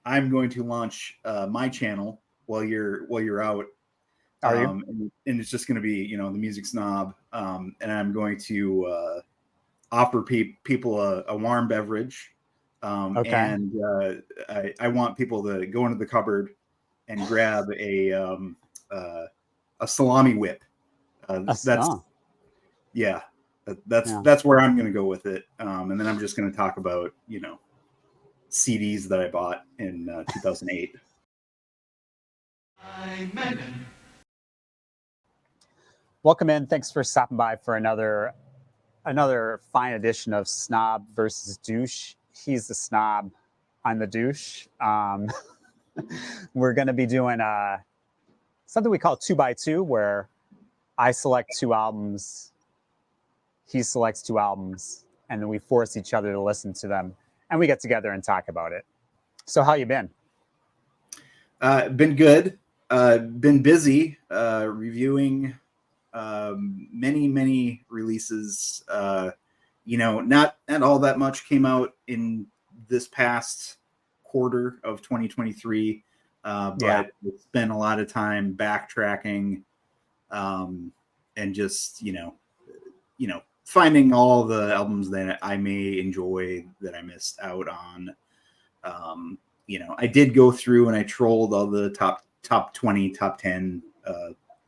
I'm going to launch my channel while you're out. Are you? And it's just going to be, the Music Snob. And I'm going to offer people a warm beverage. Okay. And I want people to go into the cupboard and grab a salami whip. That's Oh, yeah, yeah. that's where I'm going to go with it. And then I'm just going to talk about CDs that I bought in 2008. Welcome in. Thanks for stopping by for another fine edition of Snob versus Douche. He's the snob, I'm the douche. We're going to be doing something we call 2x2, where I select two albums, he selects two albums, and then we force each other to listen to them, and we get together and talk about it. So how you been? Been good. Been busy reviewing many releases. Not all that much came out in this past quarter of 2023, but it's been a lot of time backtracking, and just finding all the albums that I may enjoy that I missed out on. I did go through and I trolled all the top 20, top 10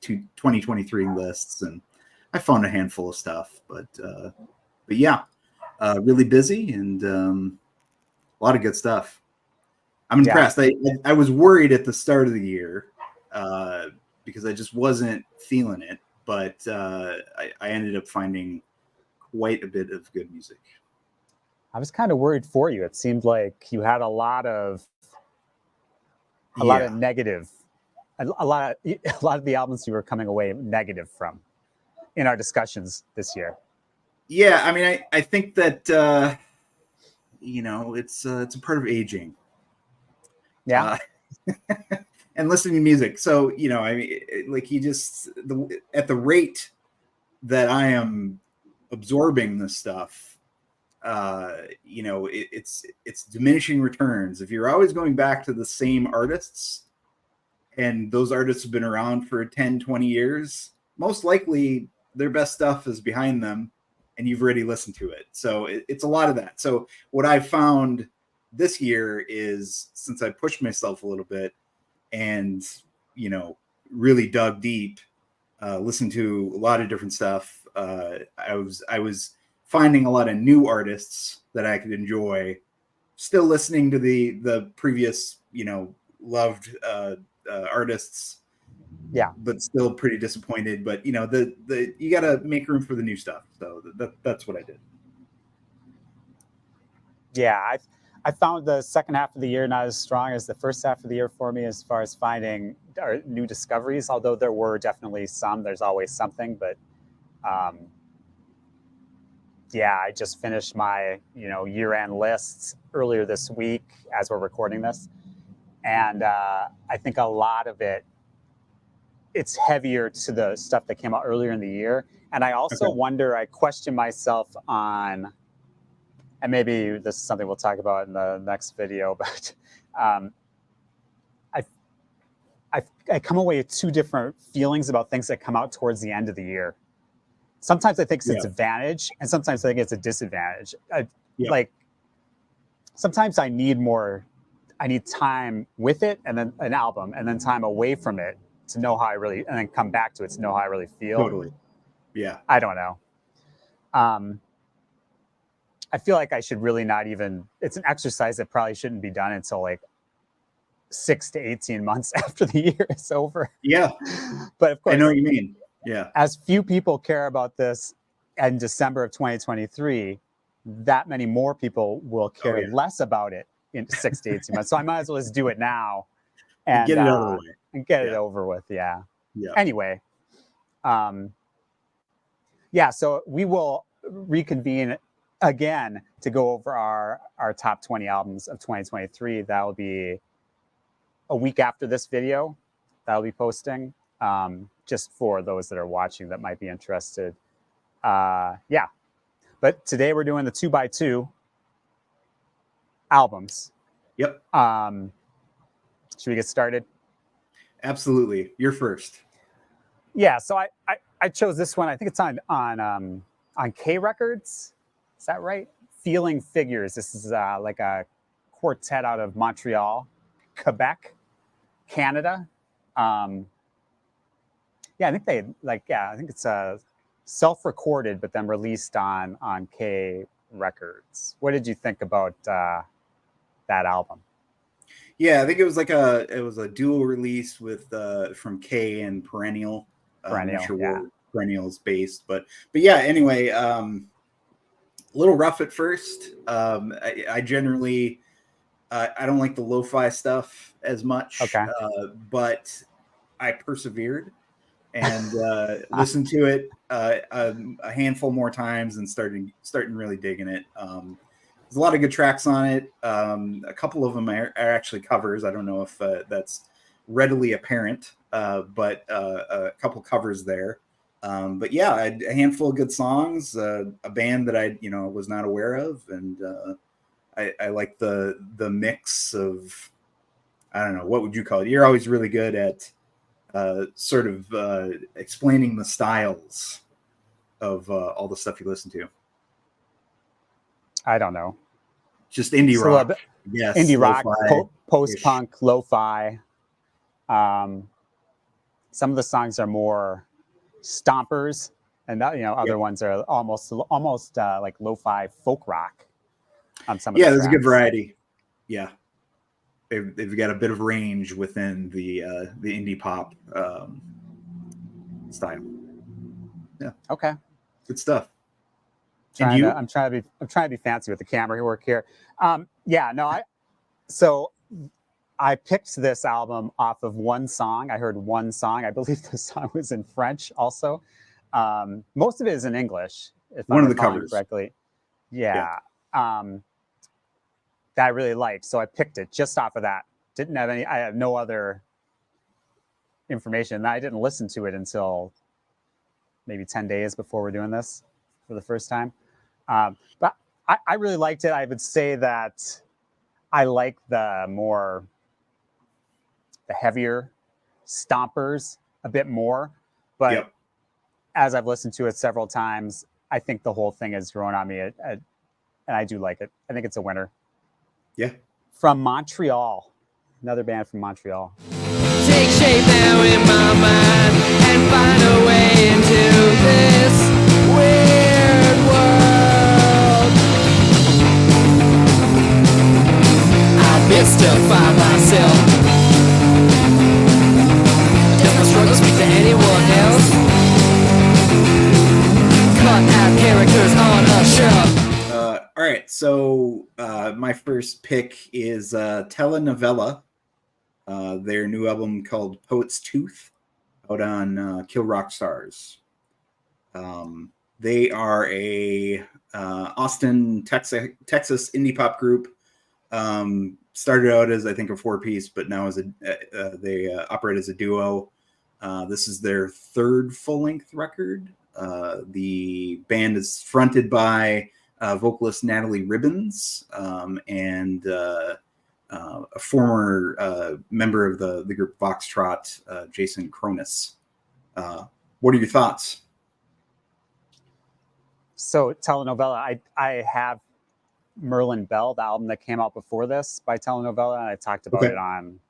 2023 lists, and I found a handful of stuff, but yeah, really busy and a lot of good stuff. I'm impressed. I was worried at the start of the year because I just wasn't feeling it, but I ended up finding quite a bit of good music. I was kind of worried for you. It seemed like you had a lot of negative, a lot of the albums you were coming away negative from in our discussions this year. Yeah, I mean, I think that it's a part of aging. Yeah. And listening to music. So, I mean, like at the rate that I am absorbing this stuff, it's diminishing returns. If you're always going back to the same artists, and those artists have been around for 10, 20 years, most likely their best stuff is behind them and you've already listened to it. So it's a lot of that. So what I found this year is, since I pushed myself a little bit and, really dug deep, listened to a lot of different stuff, I was finding a lot of new artists that I could enjoy, still listening to the previous, loved artists, but still pretty disappointed. But you got to make room for the new stuff. So that's what I did. Yeah, I found the second half of the year not as strong as the first half of the year for me as far as finding new discoveries. Although there were definitely some. There's always something, but I just finished my year-end lists earlier this week as we're recording this, and I think a lot of it's heavier to the stuff that came out earlier in the year. And I also wonder, I question myself on, and maybe this is something we'll talk about in the next video, but I come away with two different feelings about things that come out towards the end of the year. Sometimes I think it's an advantage, and sometimes I think it's a disadvantage. Like, sometimes I need time with it, and then an album, and then time away from it to know how and then come back to it to know how I really feel. Totally. Yeah. I don't know. I feel like I should really not even, it's an exercise that probably shouldn't be done until like 6 to 18 months after the year is over. Yeah. But of course, I know what you mean. Yeah. As few people care about this in December of 2023, that many more people will care less about it in 6 to 18 months. So I might as well just do it now and get it out of the way and get it over with. Yeah. Yeah. Anyway, so we will reconvene again to go over our top 20 albums of 2023. That will be a week after this video that I'll be posting, just for those that are watching that might be interested. But today we're doing the 2x2 albums. Yep. Should we get started? Absolutely. You're first. Yeah, so I chose this one. I think it's on K Records. Is that right? Feeling Figures. This is like a quartet out of Montreal, Quebec, Canada. Yeah, I think I think it's self-recorded, but then released on K Records. What did you think about that album? Yeah, I think it was a dual release with from K and Perennial. I'm not Perennial, sure yeah. where Perennial is based, but yeah. Anyway, a little rough at first. I generally I don't like the lo-fi stuff as much, Okay. but I persevered and listened to it a handful more times and starting really digging it. There's a lot of good tracks on it. A couple of them are actually covers. I don't know if that's readily apparent, but a couple covers there. But yeah, a handful of good songs. A band that I was not aware of, and I like the mix of, I don't know, what would you call it? You're always really good at sort of explaining the styles of all the stuff you listen to. I don't know. Just indie rock. Yes. Indie rock, post-punk, lo-fi. Some of the songs are more stompers, and other ones are almost like lo-fi folk rock on some of the tracks. There's a good variety. Yeah. They've got a bit of range within the indie pop style. Yeah. Okay. Good stuff. I'm trying to be fancy with the camera work here. So I picked this album off of one song. I heard one song. I believe the song was in French also. Most of it is in English, if one I'm of the recalling covers correctly. Yeah. That I really liked. So I picked it just off of that. I have no other information. I didn't listen to it until maybe 10 days before we're doing this for the first time. But I really liked it. I would say that I like the heavier stompers a bit more. But as I've listened to it several times, I think the whole thing has grown on me. And I do like it. I think it's a winner. Yeah. From Montreal. Another band from Montreal. Take shape now in my mind and find a way into this weird world. I'll mystify myself. Does my struggle speak to anyone else? Cut out characters on a shelf. All right, so my first pick is Tele Novella, their new album called Poet's Tooth, out on Kill Rock Stars. They are a Austin, Texas indie pop group. Started out as, I think, a 4-piece, but now they operate as a duo. This is their third full-length record. The band is fronted by vocalist Natalie Ribbons and a former member of the group Foxtrot, Jason Cronus. What are your thoughts? So telenovela, I have Merlin Bell, the album that came out before this by telenovela, and I talked about it on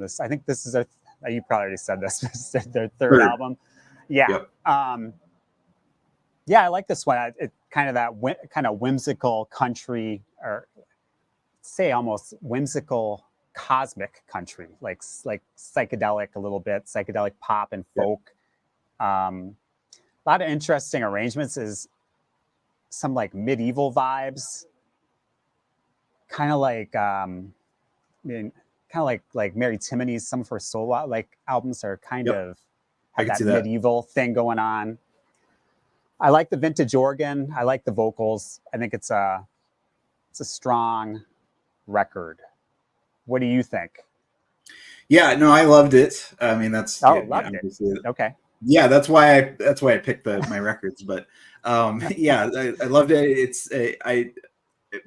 this. I think this is you probably already said this. This is their third album. Yeah. Yep. Yeah, I like this one. It kind of that kind of whimsical country, or say almost whimsical cosmic country, like psychedelic a little bit, psychedelic pop and folk. A lot of interesting arrangements. Is some like medieval vibes, kind of like like Mary Timony's, some of her solo like albums are kind of have that medieval thing going on. I like the vintage organ. I like the vocals. I think it's a strong record. What do you think? Yeah, no, I loved it. I mean, that's loved it. Okay. Yeah, that's why I picked my records. But yeah, I loved it.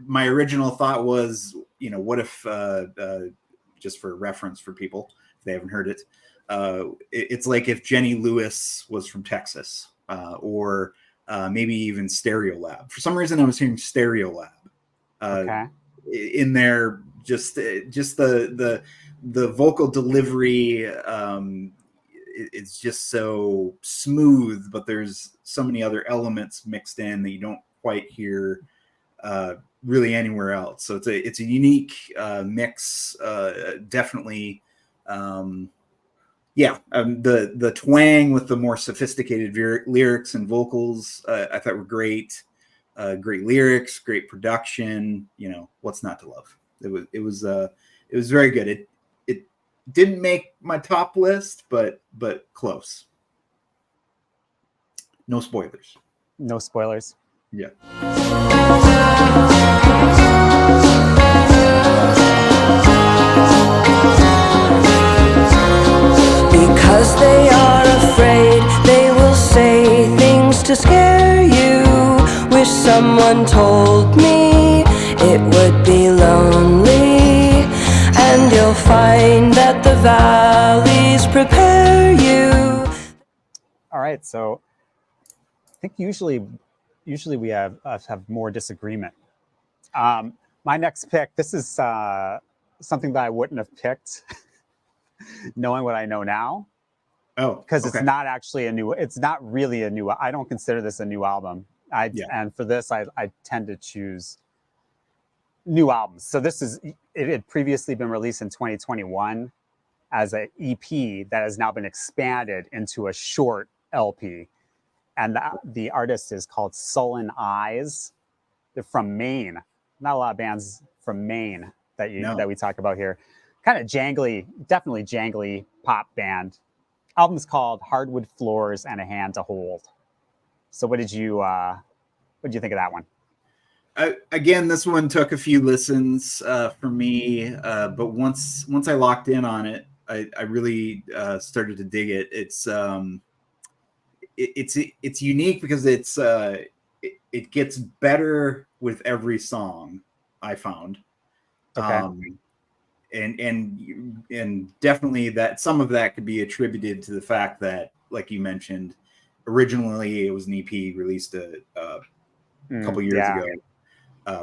My original thought was, what if just for reference for people if they haven't heard it. It's like if Jenny Lewis was from Texas, or maybe even Stereolab. For some reason, I was hearing Stereolab in there. Just the vocal delivery. It's just so smooth, but there's so many other elements mixed in that you don't quite hear really anywhere else. So it's a unique mix. Definitely. The twang with the more sophisticated lyrics and vocals, I thought were great. Great lyrics, great production. What's not to love? It was very good. It didn't make my top list, but close. No spoilers. No spoilers. Yeah. Because they are afraid, they will say things to scare you. Wish someone told me it would be lonely, and you'll find that the valleys prepare you. All right, so I think usually we have more disagreement. My next pick, this is something that I wouldn't have picked knowing what I know now. Oh, because it's not really a new, I don't consider this a new album. And for this, I tend to choose new albums. So it had previously been released in 2021 as an EP that has now been expanded into a short LP. And the artist is called Sullen Eyes. They're from Maine. Not a lot of bands from Maine that we talk about here. Kind of jangly, definitely jangly pop band. Album's called Hardwood Floors and a Hand to Hold. So what did you think of that one? Again, this one took a few listens for me, but once I locked in on it, I really started to dig it. It's unique because it gets better with every song, I found. Okay. And definitely that some of that could be attributed to the fact that, like you mentioned, originally it was an EP released a couple years ago,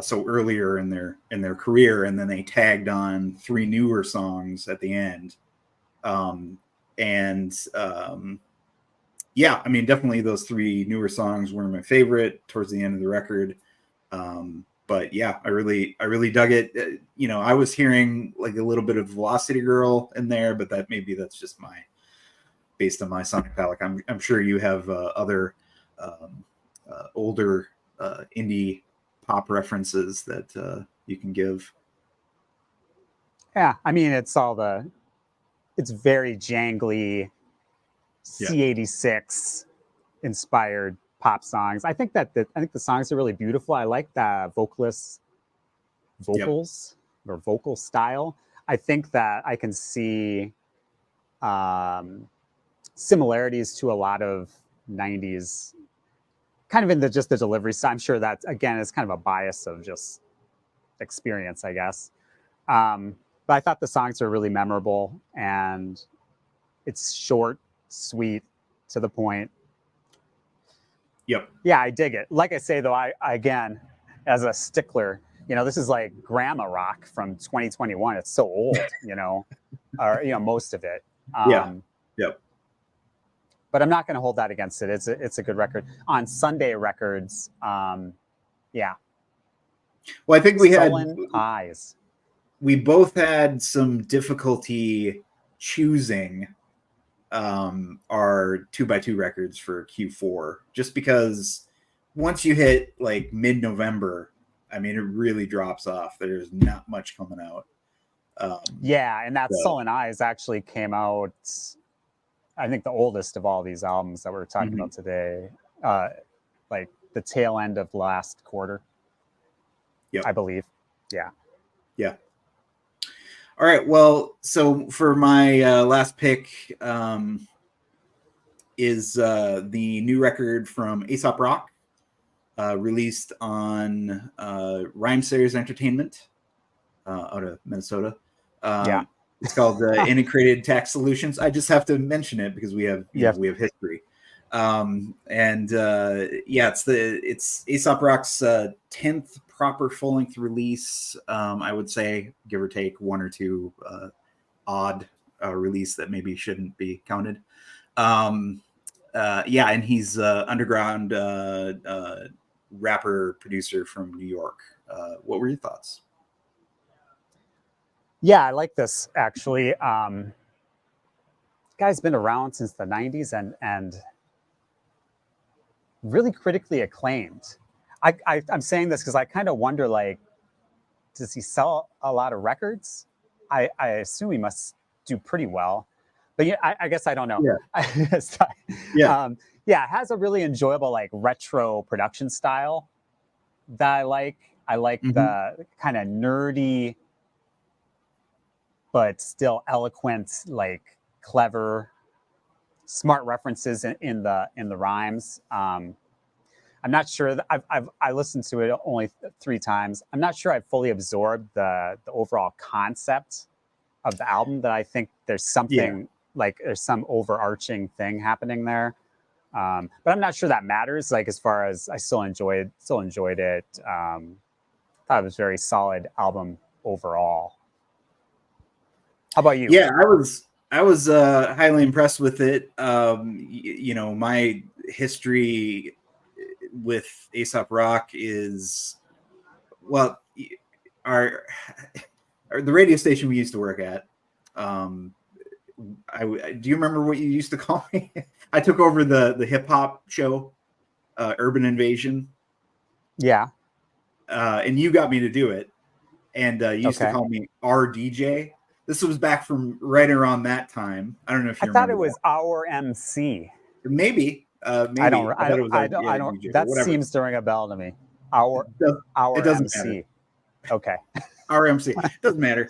so earlier in their career, and then they tagged on 3 newer songs at the end. I mean, definitely those 3 newer songs were my favorite towards the end of the record. But yeah, I really dug it. I was hearing like a little bit of Velocity Girl in there, but that's just based on my sonic palette. I'm sure you have other older indie pop references that you can give. Yeah, I mean, it's very jangly C86 inspired pop songs. I think the songs are really beautiful. I like the vocalists' vocals or vocal style. I think that I can see similarities to a lot of 90s, kind of in just the delivery style. I'm sure that, again, is kind of a bias of just experience, I guess. But I thought the songs are really memorable, and it's short, sweet, to the point. Yep. Yeah, I dig it. Like I say, though, I again, as a stickler, this is like grandma rock from 2021. It's so old, or most of it. Yep. But I'm not going to hold that against it. It's a good record on Sunday Records. Yeah. Well, I think Sullen Eyes. We both had some difficulty choosing our 2x2 records for Q4, just because once you hit like mid-November, I mean, it really drops off. There's not much coming out. And that Sullen Eyes actually came out, I think, the oldest of all these albums that we're talking about today, like the tail end of last quarter. I believe. Yeah. All right. Well, so for my last pick is the new record from Aesop Rock, released on Rhymesayers Entertainment out of Minnesota. It's called Integrated Tax Solutions. I just have to mention it because we have we have history. It's Aesop Rock's 10th proper full-length release. I would say, give or take one or two odd release that maybe shouldn't be counted. And he's underground rapper producer from New York. What were your thoughts? Yeah, I like this actually. Guy's been around since the 90s and really critically acclaimed. I'm saying this because I kind of wonder, like, does he sell a lot of records? I assume he must do pretty well. But yeah, I guess I don't know. Yeah. It has a really enjoyable, like, retro production style that I like. I like the kind of nerdy, but still eloquent, like clever, smart references in the rhymes. I'm not sure that I listened to it only 3 times. I'm not sure I've fully absorbed the overall concept of the album. That I think there's something like there's some overarching thing happening there. But I'm not sure that matters. Like, as far as I still enjoyed it. Thought it was a very solid album overall. How about you? Yeah, I was highly impressed with it. My history with Aesop Rock is, well, the radio station we used to work at. Do you remember what you used to call me? I took over the hip hop show, Urban Invasion. Yeah. And you got me to do it. And you used to call me our DJ. This was back from right around that time. I don't know if you remember. I thought it was our MC. Maybe. I don't. That seems to ring a bell to me. Our MC. Matter. Okay. Our MC. Doesn't matter.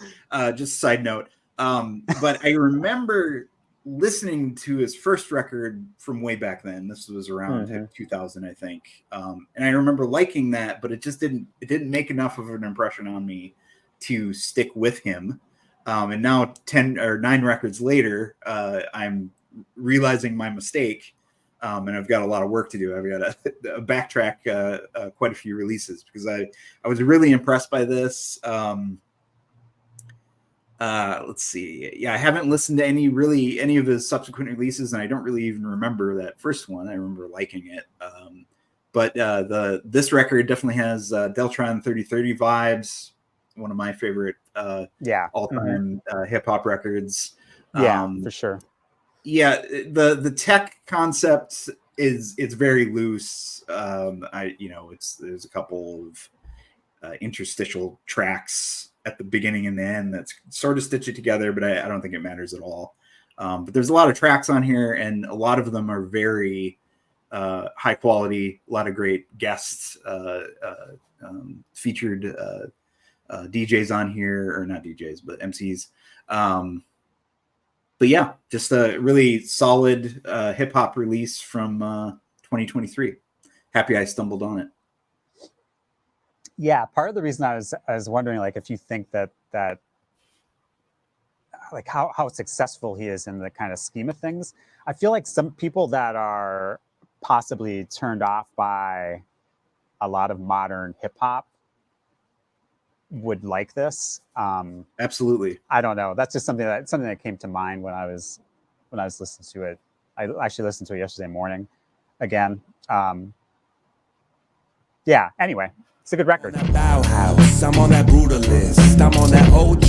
Just side note. But I remember listening to his first record from way back then. This was around 2000, I think. And I remember liking that, but it didn't make enough of an impression on me to stick with him. And now 10 or 9 records later, I'm realizing my mistake. And I've got a lot of work to do. I've got to backtrack quite a few releases because I was really impressed by this. Let's see. Yeah, I haven't listened to any of his subsequent releases, and I don't really even remember that first one. I remember liking it. But this record definitely has Deltron 3030 vibes. One of my favorite all-time hip hop records. For sure. Yeah, the tech concept it's very loose. There's a couple of interstitial tracks at the beginning and the end that's sort of stitch it together, but I don't think it matters at all. But there's a lot of tracks on here, and a lot of them are very high quality. A lot of great guests, featured DJs on here, or not DJs, but MCs. But yeah, just a really solid hip hop release from 2023. Happy I stumbled on it. Yeah, part of the reason I was wondering, like, if you think that like how successful he is in the kind of scheme of things. I feel like some people that are possibly turned off by a lot of modern hip hop would like this. Absolutely. I don't know. That's just something that came to mind when I was listening to it. I actually listened to it yesterday morning again. Anyway, it's a good record. I'm on that Bauhaus, I'm on that brutalist, I'm on that OG,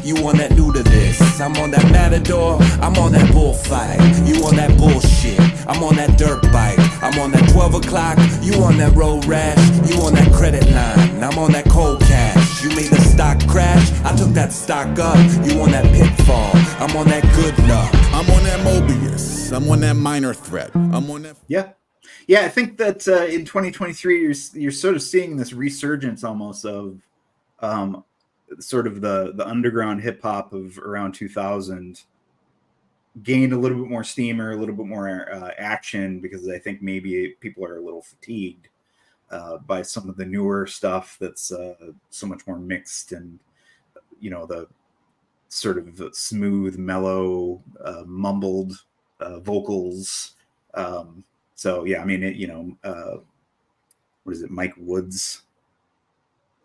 you on that new to this. I'm on that Matador, I'm on that bullfight, you on that bullshit, I'm on that dirt bike, I'm on that 12 o'clock, you on that road rash, you on that credit line, I'm on that cold cash, you made the stock crash, I took that stock up, you on that pitfall, I'm on that good luck. I'm on that Mobius, I'm on that minor threat, I'm on that... Yeah, I think that in 2023, you're sort of seeing this resurgence almost of sort of the underground hip hop of around 2000 gained a little bit more steam or a little bit more action, because I think maybe people are a little fatigued by some of the newer stuff that's so much more mixed, and the sort of smooth, mellow, mumbled vocals. So yeah, I mean, what is it? Mike Woods,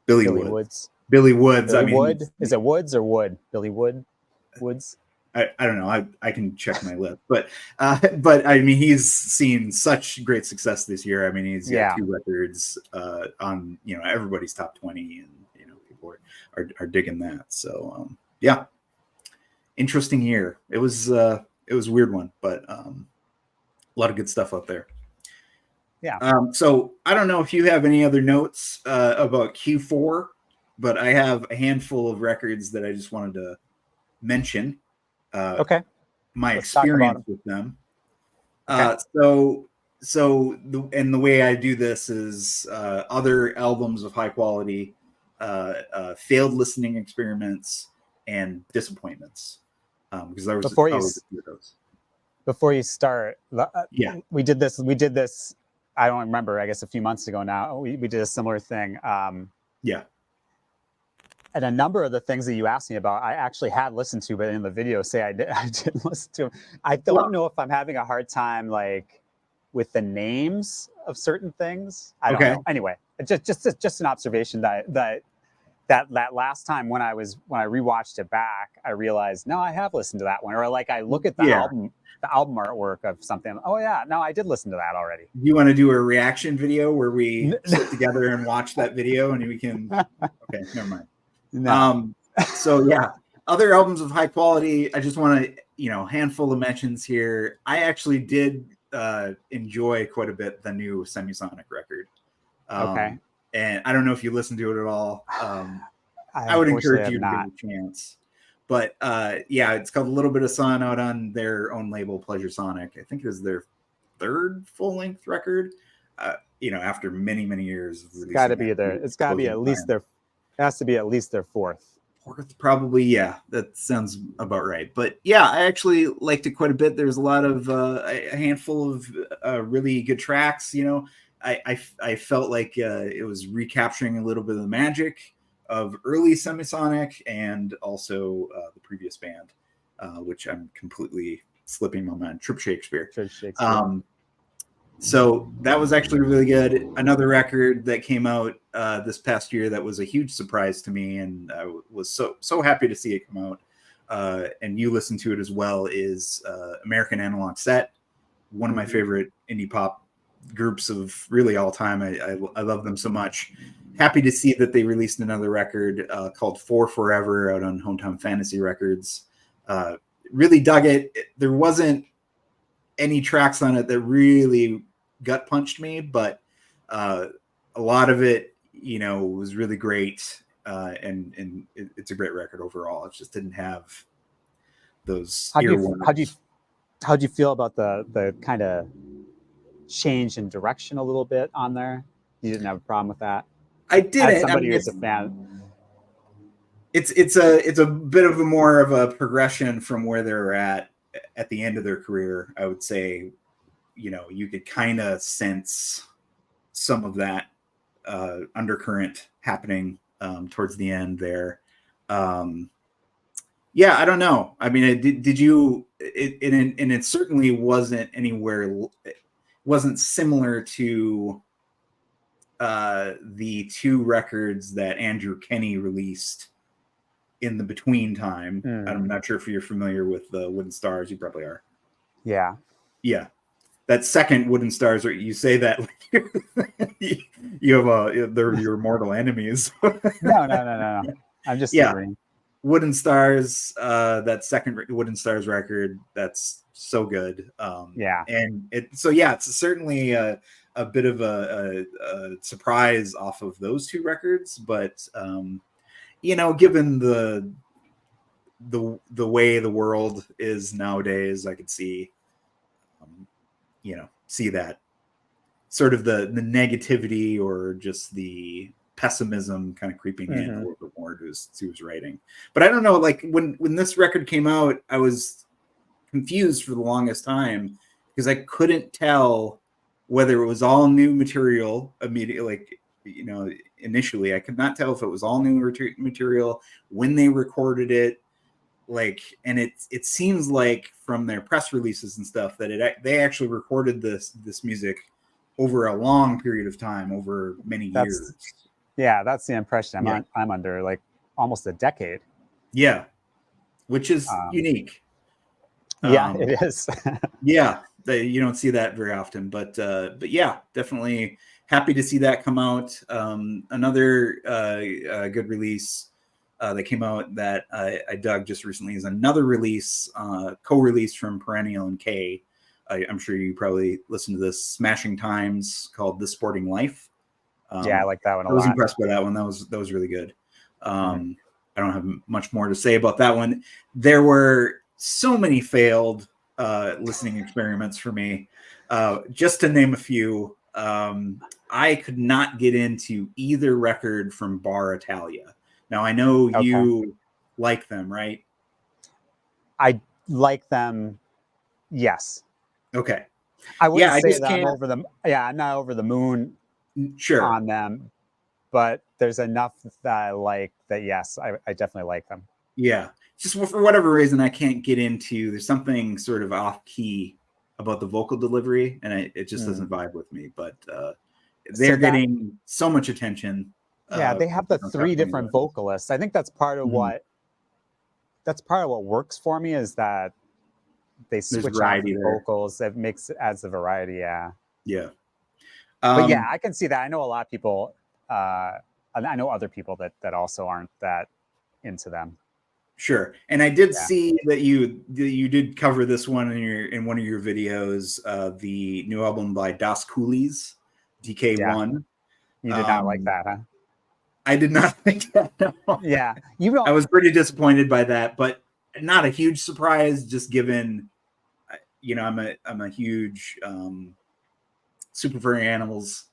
Billy Woods. Billy Woods. Billy I mean, Wood. Is it Woods or Wood? Billy Woods. I don't know. I can check my list, but I mean, he's seen such great success this year. I mean, he's got 2 records on everybody's top 20, and people are digging that. So yeah, interesting year. It was a weird one, but a lot of good stuff out there. Yeah. So I don't know if you have any other notes about Q4, but I have a handful of records that I just wanted to mention. Okay. My experience with them. Okay. The way I do this is other albums of high quality, failed listening experiments, and disappointments. Because there was before you start, yeah, we did this. I don't remember. I guess a few months ago now, we did a similar thing. Yeah. And a number of the things that you asked me about, I actually had listened to, but in the video say I didn't listen to them. I don't know if I'm having a hard time with the names of certain things. I don't know. Anyway, just an observation that last time when I rewatched it back, I realized no, I have listened to that one. Or I look at the album artwork of something. Oh yeah, no, I did listen to that already. You want to do a reaction video where we sit together and watch that video, and we can? Okay, never mind. No. So yeah, other albums of high quality. I just want to, handful of mentions here. I actually did enjoy quite a bit the new Semisonic record. Okay. And I don't know if you listened to it at all. I would encourage you to give it a chance. But yeah, it's called A Little Bit of Sun, out on their own label, Pleasure Sonic. I think it was their 3rd full-length record. After many, many years. It's got to be there. It's got to be at least their. It has to be at least their 4th. 4th, probably. Yeah, that sounds about right. But yeah, I actually liked it quite a bit. There's a lot of a handful of really good tracks. I felt like it was recapturing a little bit of the magic of early Semisonic and also the previous band, which I'm completely slipping my mind. Trip Shakespeare. So that was actually really good. Another record that came out this past year that was a huge surprise to me, and I was so happy to see it come out. And you listened to it as well, is American Analog Set, one of my favorite indie pop groups of really all time. I love them so much. Happy to see that they released another record called For Forever out on Hometown Fantasy Records. Really dug it. There wasn't any tracks on it that really gut punched me, but a lot of it, was really great. And it's a great record overall. It just didn't have those. How'd you feel about the kind of change in direction a little bit on there? You didn't have a problem with that? I didn't. As somebody who's a fan. It's a bit of a more of a progression from where they're at the end of their career. I would say, you could kind of sense some of that undercurrent happening towards the end there. Yeah, I don't know. I mean, did you? And it certainly wasn't anywhere. It wasn't similar to the 2 records that Andrew Kenny released in the between time. I'm not sure if you're familiar with the Wooden Stars. You probably are. Yeah. Yeah. That second Wooden Stars, you say that like you have they're your mortal enemies. No. I'm just agreeing. Wooden Stars, that second Wooden Stars record, that's so good. And it's certainly a bit of a surprise off of those 2 records, but given the way the world is nowadays, I could see that sort of the negativity or just the pessimism kind of creeping in a little bit more to his writing. But I don't know, like when this record came out, I was confused for the longest time because I couldn't tell whether it was all new material immediately. Initially, I could not tell if it was all new material when they recorded it. and it seems like from their press releases and stuff that they actually recorded this music over a long period of time, over many years. Yeah, that's the impression I'm under, like almost a decade. Yeah, which is unique. Yeah, it is. Yeah, you don't see that very often, but yeah, definitely happy to see that come out. Another good release that came out that I dug just recently is another release, co-release from Perennial and K. I'm sure you probably listened to this, Smashing Times, called "This Sporting Life." Yeah, I like that one a lot. I was impressed by that one. That was really good. I don't have much more to say about that one. There were so many failed listening experiments for me. Just to name a few, I could not get into either record from Bar Italia. Now, I know you like them, right? I like them, yes. Okay. I wouldn't say that I'm not over the moon on them, but there's enough that I like that, yes, I definitely like them. Yeah. Just for whatever reason, I can't get into, there's something sort of off key about the vocal delivery, and it just doesn't vibe with me, but they're getting so much attention. Yeah, they have the 3 different vocalists. I think that's part of what works for me, is that they switch out the vocals. It adds the variety. Yeah. Yeah. But yeah, I can see that. I know a lot of people, I know other people that also aren't that into them. Sure. And I did see that you did cover this one in one of your videos, the new album by Das Coolies, DK1. Yeah. You did not like that, huh? I did not think that. No. Yeah. I was pretty disappointed by that, but not a huge surprise, just given, I'm a huge Super Furry Animals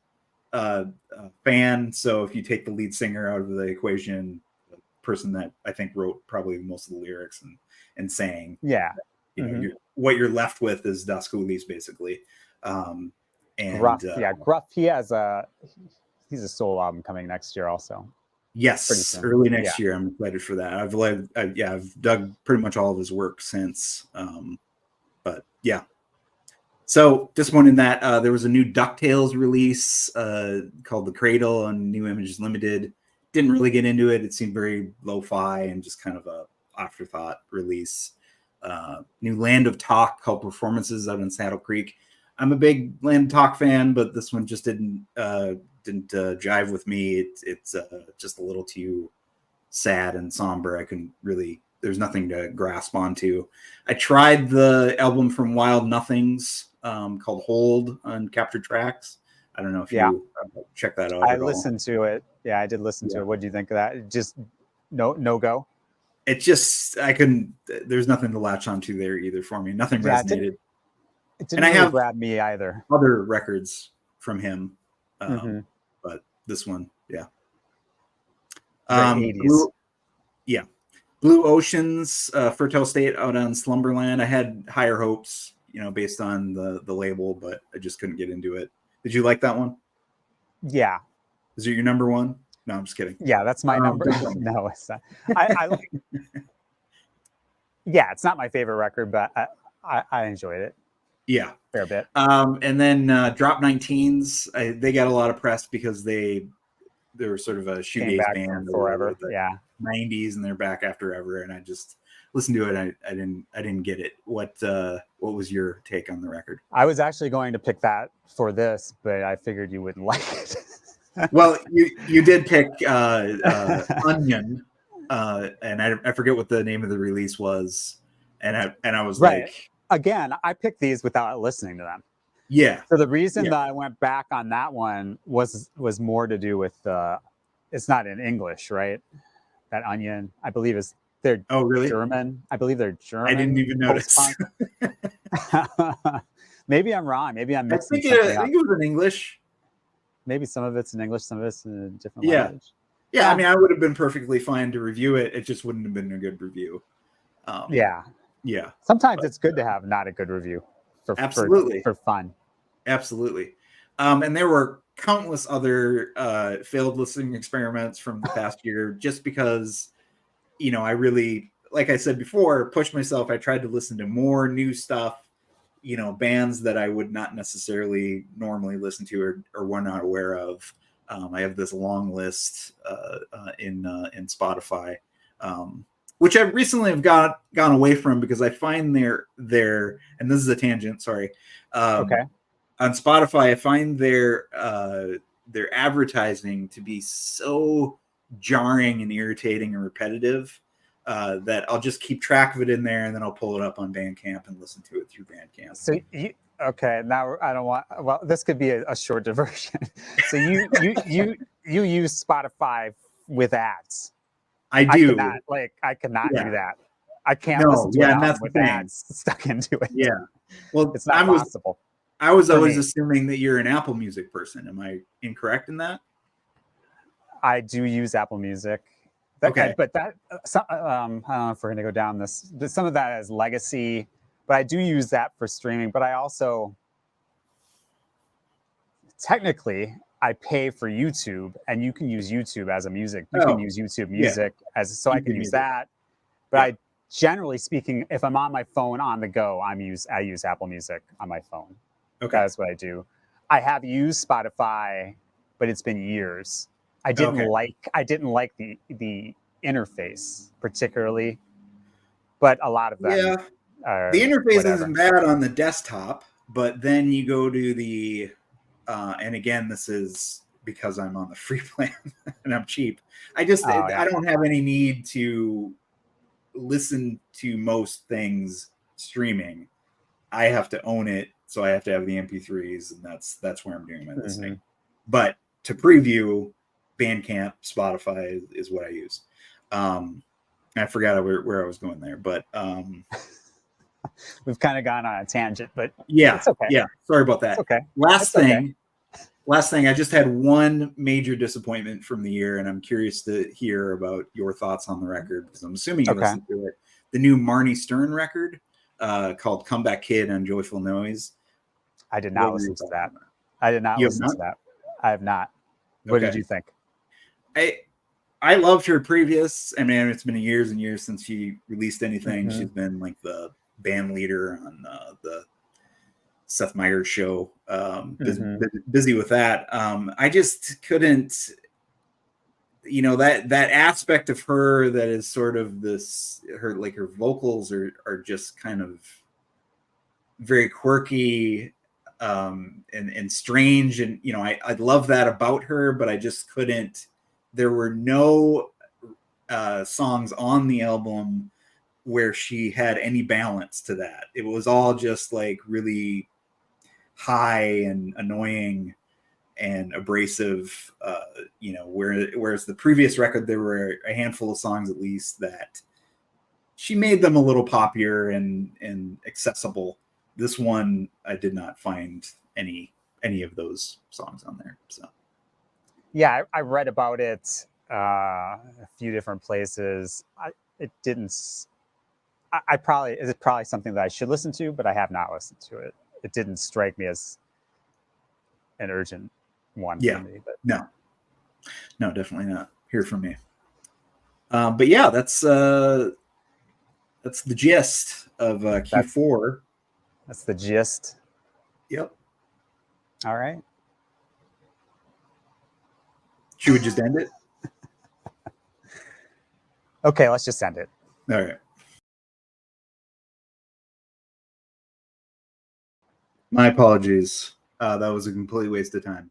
fan. So if you take the lead singer out of the equation, the person that I think wrote probably most of the lyrics and sang, what you're left with is Das Coolies, basically. And Gruff, Gruff. He's a solo album coming next year, also. Yes, early next year. I'm excited for that. I've dug pretty much all of his work since. But yeah. So disappointed in that there was a new DuckTales release called The Cradle on New Images Limited. Didn't really get into it. It seemed very lo-fi and just kind of a afterthought release. New Land of Talk called Performances out in Saddle Creek. I'm a big Land of Talk fan, but this one just didn't jive with me. It's just a little too sad and somber. I couldn't really. There's nothing to grasp onto. I tried the album from Wild Nothings called Hold on Captured Tracks. I don't know if you check that out. I listened to it. Yeah, I did listen to it. What do you think of that? Just no go. It just I couldn't. There's nothing to latch onto there either for me. Nothing resonated. It didn't really grab me either. Other records from him, but this one, Blue Oceans, Fertile State out on Slumberland. I had higher hopes, based on the label, but I just couldn't get into it. Did you like that one? Yeah. Is it your number one? No, I'm just kidding. Yeah, that's my number. No, it's not. I like. Yeah, it's not my favorite record, but I enjoyed it. Yeah, fair bit. And then Drop 19s, they got a lot of press because they were sort of a shoegaze band forever. The 90s, and they're back after ever. And I just listened to it. I didn't get it. What was your take on the record? I was actually going to pick that for this, but I figured you wouldn't like it. Well, you did pick Onion, and I forget what the name of the release was, and I was like. Again, I picked these without listening to them. Yeah. So the reason that I went back on that one was more to do with it's not in English, right? That Onion, I believe, is they're German. I believe they're German. I didn't even notice. Maybe I'm wrong. Maybe I'm mixing I think it was in English. Maybe some of it's in English, some of it's in a different language. Yeah, I mean, I would have been perfectly fine to review it. It just wouldn't have been a good review. Yeah. Sometimes it's good to have not a good review for fun. Absolutely. And there were countless other failed listening experiments from the past year, just because, I really like I said before, push myself. I tried to listen to more new stuff, bands that I would not necessarily normally listen to or were not aware of. I have this long list in Spotify, which I recently have gone away from because I find their and this is a tangent. Sorry. Okay. On Spotify, I find their advertising to be so jarring and irritating and repetitive that I'll just keep track of it in there, and then I'll pull it up on Bandcamp and listen to it through Bandcamp. So okay, now I don't want. Well, this could be a short diversion. So you use Spotify with ads. I do. I cannot do that. I can't No, listen to yeah, an and that's album with the thing. ads stuck into it. Yeah. Well, it's not possible. I was for always me. assuming that you're an Apple Music person. Am I incorrect in that? I do use Apple Music. Okay. But that, I don't know if we're going to go down this. Some of that is legacy, but I do use that for streaming. But I also, technically, I pay for YouTube, and you can use YouTube as a music. You can use YouTube Music so I can use that. But I, generally speaking, if I'm on my phone on the go, I use Apple Music on my phone. Okay, that's what I do. I have used Spotify, but it's been years. I didn't like the interface particularly, but a lot of them. Yeah, the interface isn't bad on the desktop, but then you go to the and again, this is because I'm on the free plan and I'm cheap. I don't have any need to listen to most things streaming. I have to own it, so I have to have the MP3s, and that's where I'm doing my listening. But to preview, Bandcamp, Spotify is what I use. I forgot where I was going there, but we've kind of gone on a tangent, but yeah, it's okay. Yeah, sorry about that. It's okay. Last thing, I just had one major disappointment from the year, and I'm curious to hear about your thoughts on the record because I'm assuming you listened to it. The new Marnie Stern record called "Comeback Kid" on Joyful Noise. I did not listen to that. I did not listen to that. I have not. What did you think? I loved her previous. I mean, it's been years and years since she released anything. She's been like the band leader on the Seth Meyers show. Busy with that. I just couldn't, that aspect of her that is sort of her vocals are just kind of very quirky and strange. And, I love that about her, but I just couldn't. There were no songs on the album where she had any balance to that. It was all just like really high and annoying and abrasive, whereas the previous record, there were a handful of songs at least that she made them a little poppier and accessible. This one, I did not find any of those songs on there. So. Yeah, I read about it a few different places. Is it probably something that I should listen to, but I have not listened to it. It didn't strike me as an urgent one for me. But no, definitely not. Hear from me. But yeah, that's the gist of Q4. That's the gist. Yep. All right. Should we just end it? Okay, let's just end it. All right. My apologies. That was a complete waste of time.